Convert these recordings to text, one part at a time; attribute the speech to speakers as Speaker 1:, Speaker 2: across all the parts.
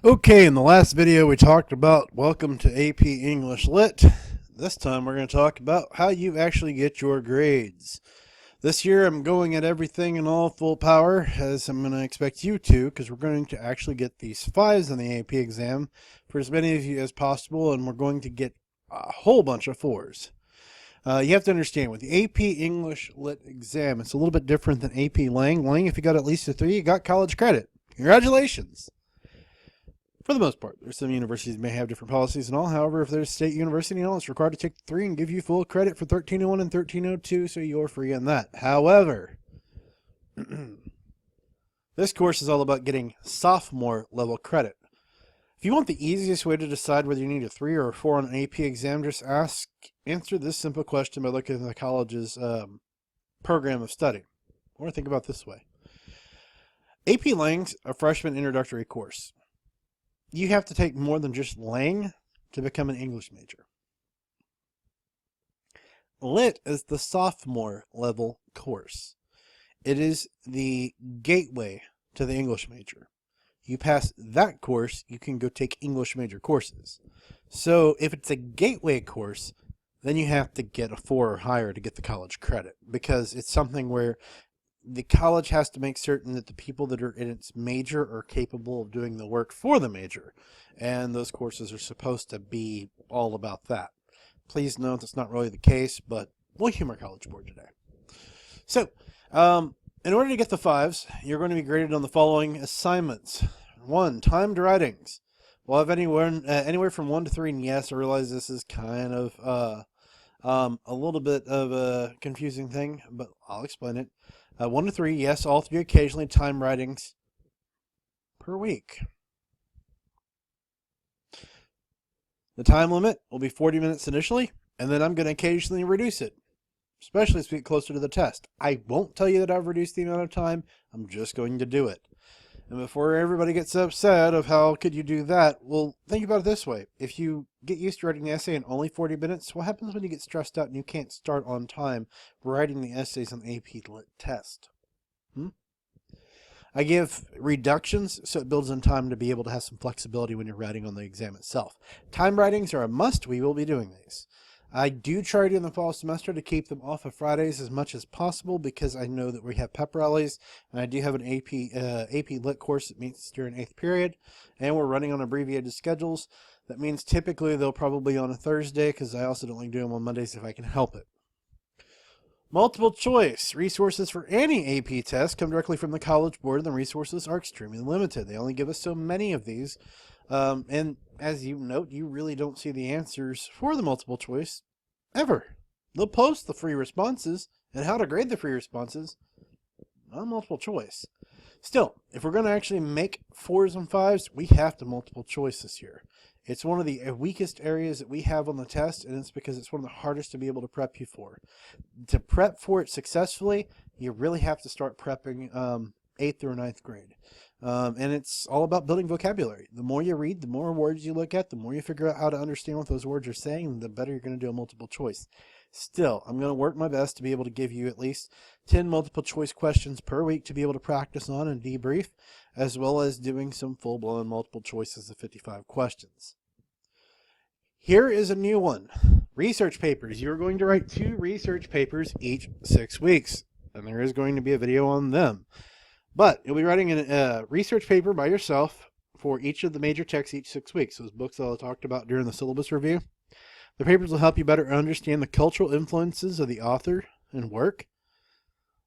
Speaker 1: Okay, in the last video we talked about welcome to AP English Lit. This time we're going to talk about how you actually get your grades. This year I'm going at everything in all full power, as I'm going to expect you to, because we're going to actually get these 5s in the AP exam for as many of you as possible, and we're going to get a whole bunch of 4s. You have to understand, with the AP English Lit exam, it's a little bit different than AP Lang. Lang, if you got at least a 3, you got college credit. Congratulations! For the most part, there's some universities may have different policies and all. However, if there's a state university and all, it's required to take 3 and give you full credit for 1301 and 1302, so you're free on that. However, this course is all about getting sophomore level credit. If you want the easiest way to decide whether you need a 3 or a 4 on an AP exam, just answer this simple question by looking at the college's program of study. Or think about it this way. AP Lang's a freshman introductory course. You have to take more than just Lang to become an English major. Lit is the sophomore level course. It is the gateway to the English major. You pass that course, you can go take English major courses. So if it's a gateway course, then you have to get a 4 or higher to get the college credit, because it's something where the college has to make certain that the people that are in its major are capable of doing the work for the major. And those courses are supposed to be all about that. Please note that's not really the case, but we'll humor College Board today. So, in order to get the 5s, you're going to be graded on the following assignments. 1, timed writings. We'll have anywhere from 1 to 3, and yes, I realize this is kind of a little bit of a confusing thing, but I'll explain it. 1 to 3, yes, all 3 occasionally time writings per week. The time limit will be 40 minutes initially, and then I'm going to occasionally reduce it, especially as we get closer to the test. I won't tell you that I've reduced the amount of time. I'm just going to do it. And before everybody gets upset of how could you do that, well, think about it this way. If you get used to writing the essay in only 40 minutes, what happens when you get stressed out and you can't start on time writing the essays on the AP Lit test? I give reductions so it builds in time to be able to have some flexibility when you're writing on the exam itself. Time writings are a must. We will be doing these. I do try to in the fall semester to keep them off of Fridays as much as possible, because I know that we have pep rallies, and I do have an AP Lit course that meets during 8th period, and we're running on abbreviated schedules. That means typically they'll probably be on a Thursday, because I also don't like doing them on Mondays if I can help it. Multiple choice. Resources for any AP test come directly from the College Board, and the resources are extremely limited. They only give us so many of these. And as you note, you really don't see the answers for the multiple choice ever. They'll post the free responses and how to grade the free responses on multiple choice. Still, if we're going to actually make 4s and 5s, we have to multiple choice this year. It's one of the weakest areas that we have on the test, and it's because it's one of the hardest to be able to prep you for. To prep for it successfully, you really have to start prepping 8th or 9th grade. And it's all about building vocabulary. The more you read, the more words you look at, the more you figure out how to understand what those words are saying, the better you're going to do a multiple choice. Still, I'm going to work my best to be able to give you at least 10 multiple choice questions per week to be able to practice on and debrief, as well as doing some full-blown multiple choices of 55 questions. Here is a new one. Research papers. You're going to write 2 research papers each 6 weeks, and there is going to be a video on them. But you'll be writing a research paper by yourself for each of the major texts each 6 weeks. Those books that I talked about during the syllabus review. The papers will help you better understand the cultural influences of the author and work.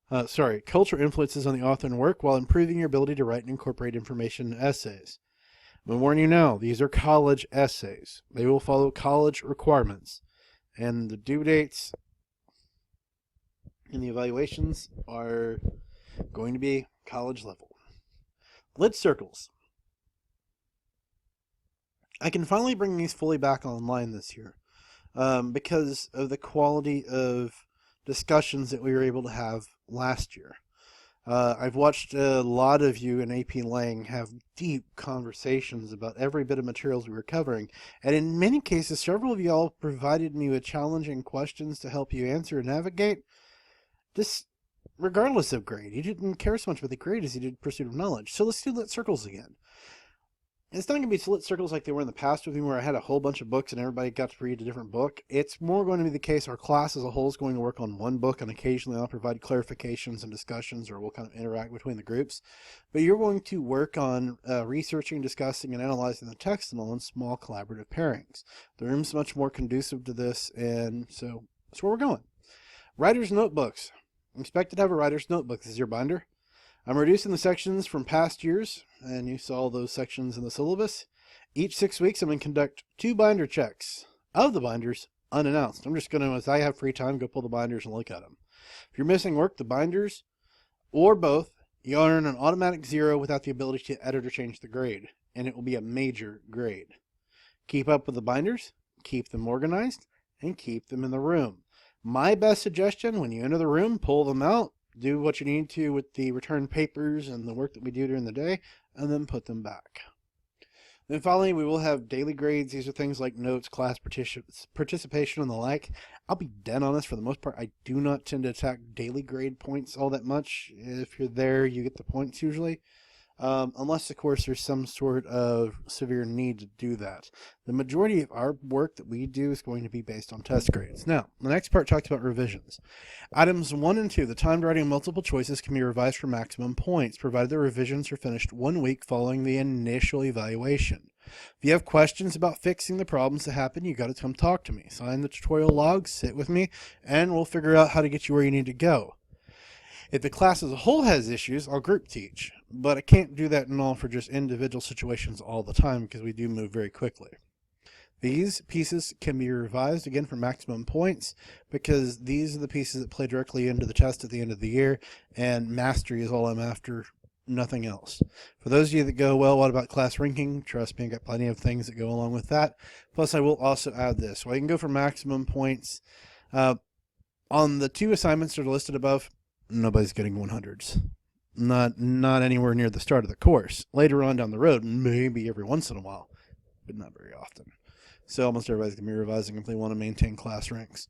Speaker 1: Cultural influences on the author and work, while improving your ability to write and incorporate information in essays. I'm going to warn you now, these are college essays. They will follow college requirements. And the due dates and the evaluations are going to be college level. Lit circles. I can finally bring these fully back online this year because of the quality of discussions that we were able to have last year. I've watched a lot of you in AP Lang have deep conversations about every bit of materials we were covering, and in many cases several of y'all provided me with challenging questions to help you answer and navigate this regardless of grade. You didn't care so much about the grade as you did pursuit of knowledge. So let's do lit circles again. It's not going to be split circles like they were in the past with me, where I had a whole bunch of books and everybody got to read a different book. It's more going to be the case our class as a whole is going to work on one book, and occasionally I'll provide clarifications and discussions, or we'll kind of interact between the groups. But you're going to work on researching, discussing, and analyzing the text and all in small collaborative pairings. The room's much more conducive to this, and so that's where we're going. Writer's notebooks. I'm expected to have a writer's notebook. This is your binder. I'm reducing the sections from past years, and you saw those sections in the syllabus. Each 6 weeks, I'm going to conduct 2 binder checks of the binders unannounced. I'm just going to, as I have free time, go pull the binders and look at them. If you're missing work, the binders, or both, you earn an automatic 0 without the ability to edit or change the grade, and it will be a major grade. Keep up with the binders, keep them organized, and keep them in the room. My best suggestion, when you enter the room, pull them out, do what you need to with the return papers and the work that we do during the day, and then put them back. Then finally, we will have daily grades. These are things like notes, class participation, and the like. I'll be dead honest, for the most part, I do not tend to attack daily grade points all that much. If you're there, you get the points usually. Unless, of course, there's some sort of severe need to do that. The majority of our work that we do is going to be based on test grades. Now, the next part talks about revisions. Items 1 and 2, the timed writing multiple choices can be revised for maximum points, provided the revisions are finished 1 week following the initial evaluation. If you have questions about fixing the problems that happen, you got to come talk to me. Sign the tutorial log, sit with me, and we'll figure out how to get you where you need to go. If the class as a whole has issues, I'll group teach, but I can't do that and all for just individual situations all the time, because we do move very quickly. These pieces can be revised again for maximum points, because these are the pieces that play directly into the test at the end of the year, and mastery is all I'm after, nothing else. For those of you that go, well, what about class ranking? Trust me, I've got plenty of things that go along with that. Plus, I will also add this. Well, you can go for maximum points. On the 2 assignments that are listed above, nobody's getting 100s. Not anywhere near the start of the course. Later on down the road, maybe every once in a while, but not very often. So almost everybody's going to be revising if they want to maintain class ranks.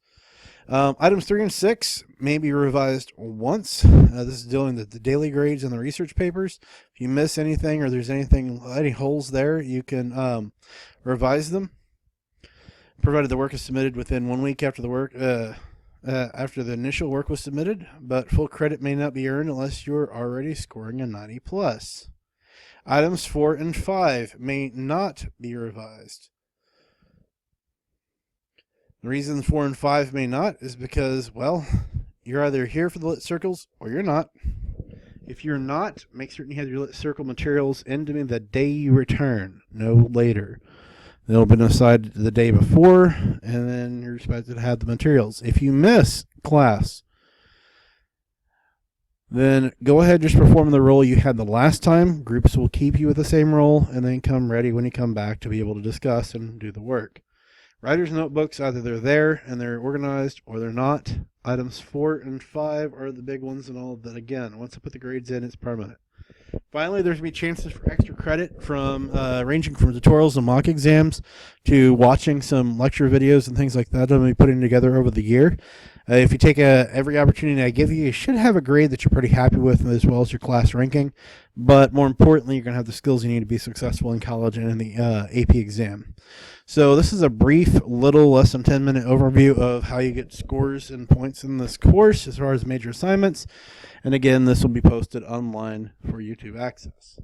Speaker 1: Items 3 and 6 may be revised once. This is dealing with the daily grades and the research papers. If you miss anything or there's any holes there, you can revise them, provided the work is submitted within 1 week after the work after the initial work was submitted, but full credit may not be earned unless you're already scoring a 90+. Items 4 and 5 may not be revised. The reason 4 and 5 may not is because, well, you're either here for the lit circles or you're not. If you're not, make certain you have your lit circle materials into me the day you return, no later. They'll be decided the day before, and then you're expected to have the materials. If you miss class, then go ahead and just perform the role you had the last time. Groups will keep you with the same role, and then come ready when you come back to be able to discuss and do the work. Writer's notebooks, either they're there and they're organized or they're not. Items 4 and 5 are the big ones, and all of that. Again, once I put the grades in, it's permanent. Finally, there's going to be chances for extra credit from ranging from tutorials and mock exams to watching some lecture videos and things like that I'm going to be putting together over the year. If you take every opportunity I give you, you should have a grade that you're pretty happy with, as well as your class ranking. But more importantly, you're going to have the skills you need to be successful in college and in the AP exam. So this is a brief, little less than 10-minute overview of how you get scores and points in this course as far as major assignments. And again, this will be posted online for YouTube access.